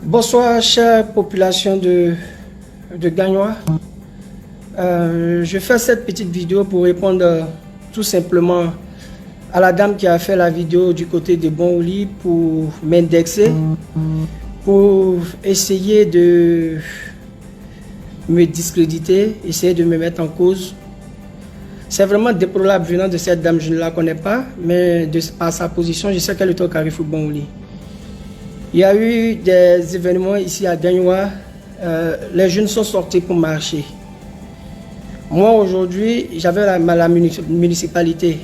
Bonsoir, chère population de Gagnois. Je fais cette petite vidéo pour répondre tout simplement à la dame qui a fait la vidéo du côté de Bonhoulli pour m'indexer, pour essayer de me discréditer, essayer de me mettre en cause. C'est vraiment déplorable venant de cette dame, je ne la connais pas, mais par sa position, je sais qu'elle est au Carrefour Bonhoulli. Il y a eu des événements ici à Gagnois, les jeunes sont sortis pour marcher. Moi aujourd'hui, j'avais la municipalité.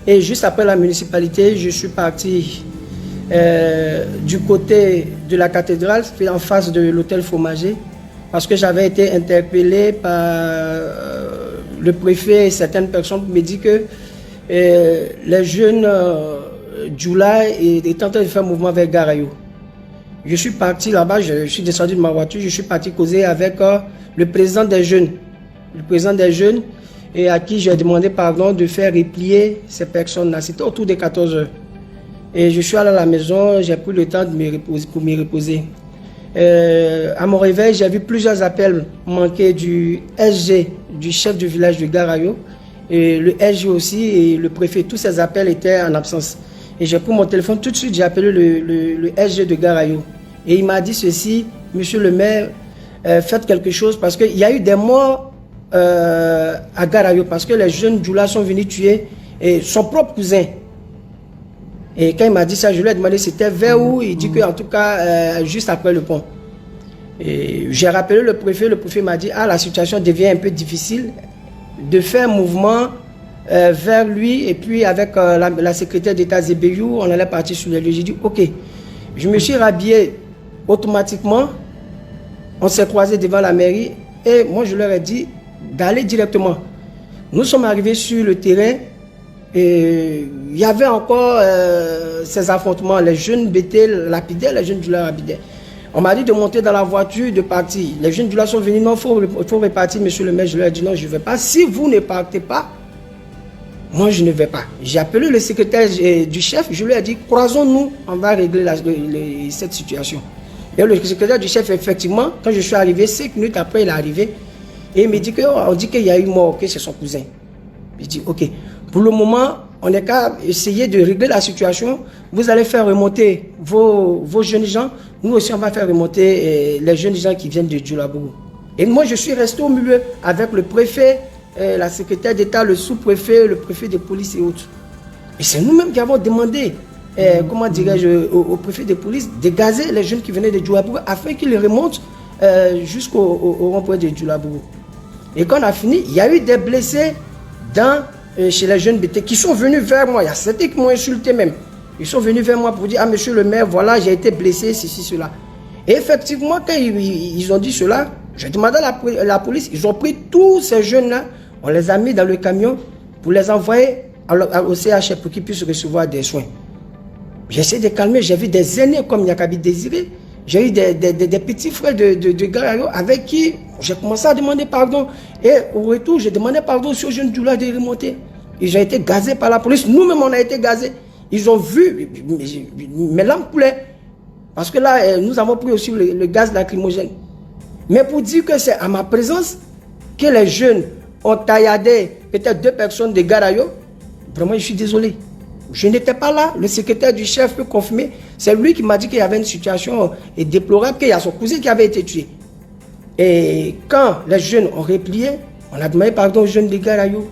Et juste après la municipalité, je suis parti du côté de la cathédrale, en face de l'hôtel Fromager, parce que j'avais été interpellé par le préfet et certaines personnes qui me disent que les jeunes Djoula étaient en train de faire un mouvement vers Garayo. Je suis parti là-bas, je suis descendu de ma voiture, je suis parti causer avec le président des jeunes. Le président des jeunes, et à qui j'ai demandé pardon de faire replier ces personnes-là. C'était autour de 14 h. Et je suis allé à la maison, j'ai pris le temps de me reposer, pour me reposer. À mon réveil, j'ai vu plusieurs appels manqués du SG, du chef du village de Garayo, et le SG aussi, et le préfet. Tous ces appels étaient en absence. Et j'ai pris mon téléphone, tout de suite j'ai appelé le SG de Garayo. Et il m'a dit ceci: monsieur le maire, faites quelque chose, parce qu'il y a eu des morts à Garayo, parce que les jeunes Djoula sont venus tuer son propre cousin. Et quand il m'a dit ça, je lui ai demandé c'était vers où. Il dit qu'en tout cas, juste après le pont. J'ai rappelé le préfet m'a dit: ah, la situation devient un peu difficile, de faire un mouvement vers lui, et puis avec la secrétaire d'État Zébéyou, on allait partir sur les lieux. J'ai dit ok. Je me suis rhabillé automatiquement, on s'est croisés devant la mairie, et moi je leur ai dit d'aller directement. Nous sommes arrivés sur le terrain, et il y avait encore ces affrontements, les jeunes BT lapidaient, les jeunes Djoula lapidaient. On m'a dit de monter dans la voiture, de partir. Les jeunes Djoula sont venus: non, il faut repartir, monsieur le maire. Je leur ai dit non, je ne vais pas. Si vous ne partez pas, moi je ne vais pas. J'ai appelé le secrétaire du chef, je lui ai dit croisons-nous, on va régler cette situation. Et le secrétaire du chef, effectivement, quand je suis arrivé, 5 minutes après, il est arrivé. Et il me dit on dit qu'il y a eu mort, que c'est son cousin. Je dis ok, pour le moment, on n'est qu'à essayer de régler la situation. Vous allez faire remonter vos jeunes gens. Nous aussi, on va faire remonter les jeunes gens qui viennent de Djoulabougou. Et moi, je suis resté au milieu avec le préfet, la secrétaire d'État, le sous-préfet, le préfet de police et autres. Et c'est nous-mêmes qui avons demandé, comment dirais-je, au préfet de police de gazer les jeunes qui venaient de Djoulabougou afin qu'ils remontent jusqu'au rond-point de Djoulabougou. Et quand on a fini, il y a eu des blessés chez les jeunes BT qui sont venus vers moi. Il y a certains qui m'ont insulté même. Ils sont venus vers moi pour dire: ah, monsieur le maire, voilà, j'ai été blessé, ceci, cela. Et effectivement, quand ils ont dit cela, j'ai demandé à la police, ils ont pris tous ces jeunes-là, on les a mis dans le camion pour les envoyer au CHF pour qu'ils puissent recevoir des soins. J'ai essayé de calmer, j'ai vu des aînés comme Yakabi Désiré, j'ai eu des petits frères de Garayo avec qui j'ai commencé à demander pardon. Et au retour, j'ai demandé pardon aux jeunes Djoula de remonter. Ils ont été gazés par la police, nous-mêmes on a été gazés. Ils ont vu, mes lampes coulaient. Parce que là, nous avons pris aussi le gaz lacrymogène. Mais pour dire que c'est à ma présence que les jeunes ont tailladé peut-être 2 personnes de Garayo, vraiment je suis désolé. Je n'étais pas là, le secrétaire du chef peut confirmer. C'est lui qui m'a dit qu'il y avait une situation déplorable, qu'il y a son cousin qui avait été tué. Et quand les jeunes ont replié, on a demandé pardon aux jeunes de Garayo.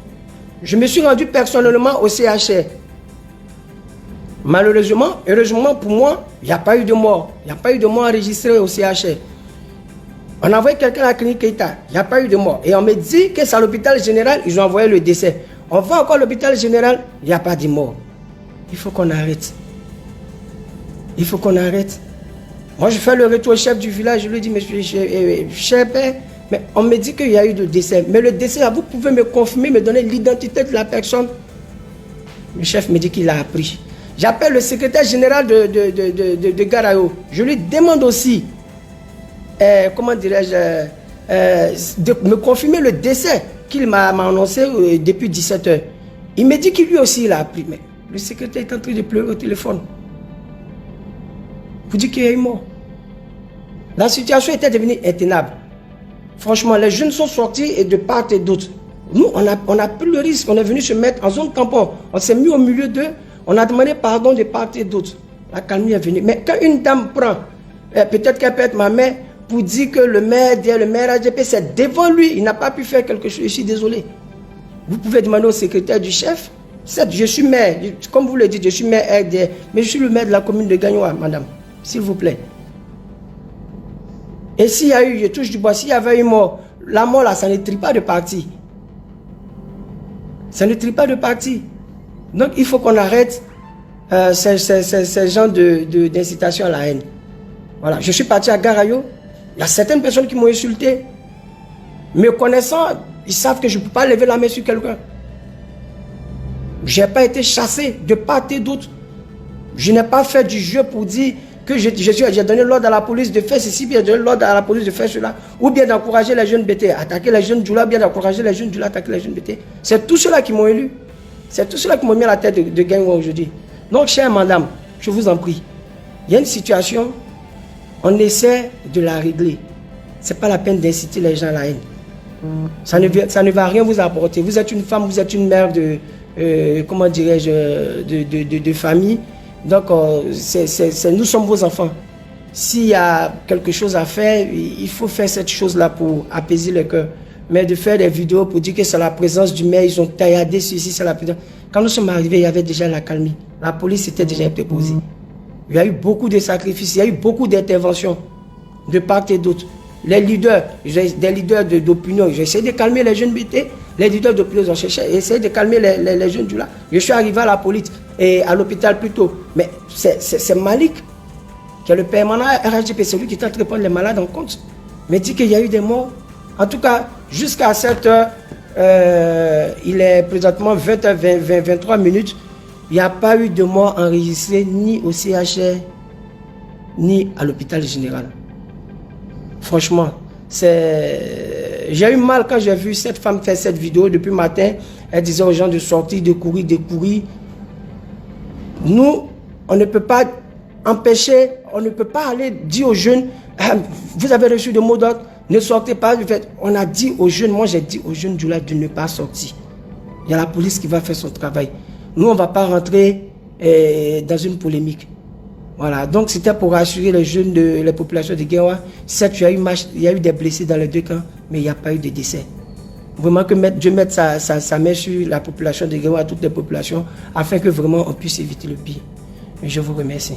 Je me suis rendu personnellement au CHR. Malheureusement, heureusement pour moi, il n'y a pas eu de mort. Il n'y a pas eu de mort enregistrée au CHR. On a envoyé quelqu'un à la clinique Keita, il n'y a pas eu de mort. Et on me dit que c'est à l'hôpital général, ils ont envoyé le décès. On va encore à l'hôpital général, il n'y a pas de mort. Il faut qu'on arrête. Il faut qu'on arrête. Moi, je fais le retour au chef du village, je lui dis: monsieur, chef, mais on me dit qu'il y a eu de décès. Mais le décès, vous pouvez me confirmer, me donner l'identité de la personne? Le chef me dit qu'il a appris. J'appelle le secrétaire général de Garayo. Je lui demande aussi, comment dirais-je, de me confirmer le décès qu'il m'a annoncé depuis 17 h. Il me dit qu'il lui aussi il a appris. Mais le secrétaire est en train de pleurer au téléphone. Vous dites qu'il y a eu mort. La situation était devenue intenable. Franchement, les jeunes sont sortis et de part et d'autre. Nous, on a pris le risque. On est venu se mettre en zone tampon. On s'est mis au milieu d'eux. On a demandé pardon de part et d'autre. La calmie est venue. Mais quand une dame prend, peut-être qu'elle peut être ma mère, pour dire que le maire RHDP, c'est devant lui. Il n'a pas pu faire quelque chose. Je suis désolé. Vous pouvez demander au secrétaire du chef. Certes, je suis maire. Comme vous le dites, je suis maire RDR. Mais je suis le maire de la commune de Gagnoa, madame. S'il vous plaît. Et s'il y a eu, je touche du bois, s'il y avait eu mort, la mort là, ça ne trie pas de parti. Ça ne trie pas de parti. Donc il faut qu'on arrête ces genres d'incitation à la haine. Voilà, je suis parti à Garayo. Il y a certaines personnes qui m'ont insulté. Me connaissant, ils savent que je ne peux pas lever la main sur quelqu'un. Je n'ai pas été chassé de part et d'autre. Je n'ai pas fait du jeu pour dire que j'ai donné l'ordre à la police de faire ceci, bien donné l'ordre à la police de faire cela, ou bien d'encourager les jeunes BT à attaquer les jeunes Djoula, bien d'encourager les jeunes Djoula à attaquer les jeunes BT. C'est tout cela qui m'ont élu. C'est tout cela qui m'ont mis à la tête de Gagnoa aujourd'hui. Donc, chère madame, je vous en prie, il y a une situation, on essaie de la régler. Ce n'est pas la peine d'inciter les gens à la haine. Ça ne va rien vous apporter. Vous êtes une femme, vous êtes une mère comment dirais-je, de famille. Donc, nous sommes vos enfants. S'il y a quelque chose à faire, il faut faire cette chose-là pour apaiser le cœur. Mais de faire des vidéos pour dire que c'est la présence du maire, ils ont tailladé ceci, c'est la présence. Quand nous sommes arrivés, il y avait déjà la calmie. La police était déjà déposée. Il y a eu beaucoup de sacrifices, il y a eu beaucoup d'interventions de part et d'autre. Les leaders, des leaders d'opinion, j'ai essayé de calmer les jeunes BT. Les leaders d'opinion ont essayé de calmer les jeunes du là. Je suis arrivé à la police et à l'hôpital plus tôt. Mais c'est Malik, qui est le permanent RHDP, c'est lui qui est en train de prendre les malades en compte. Mais dit qu'il y a eu des morts. En tout cas, jusqu'à 7 heures, il est présentement 23 minutes. Il n'y a pas eu de mort enregistrée ni au CHR, ni à l'hôpital général. Franchement, j'ai eu mal quand j'ai vu cette femme faire cette vidéo depuis le matin. Elle disait aux gens de sortir, de courir, de courir. Nous, on ne peut pas empêcher, on ne peut pas aller dire aux jeunes, vous avez reçu de mots d'ordre, ne sortez pas. On a dit aux jeunes, moi j'ai dit aux jeunes du là de ne pas sortir. Il y a la police qui va faire son travail. Nous, on ne va pas rentrer dans une polémique. Voilà, donc c'était pour rassurer les jeunes de la population de Gagnoa. Certes, il y a eu des blessés dans les deux camps, mais il n'y a pas eu de décès. Vraiment que Dieu mette sa main sur la population de Gagnoa, toutes les populations, afin que vraiment on puisse éviter le pire. Je vous remercie.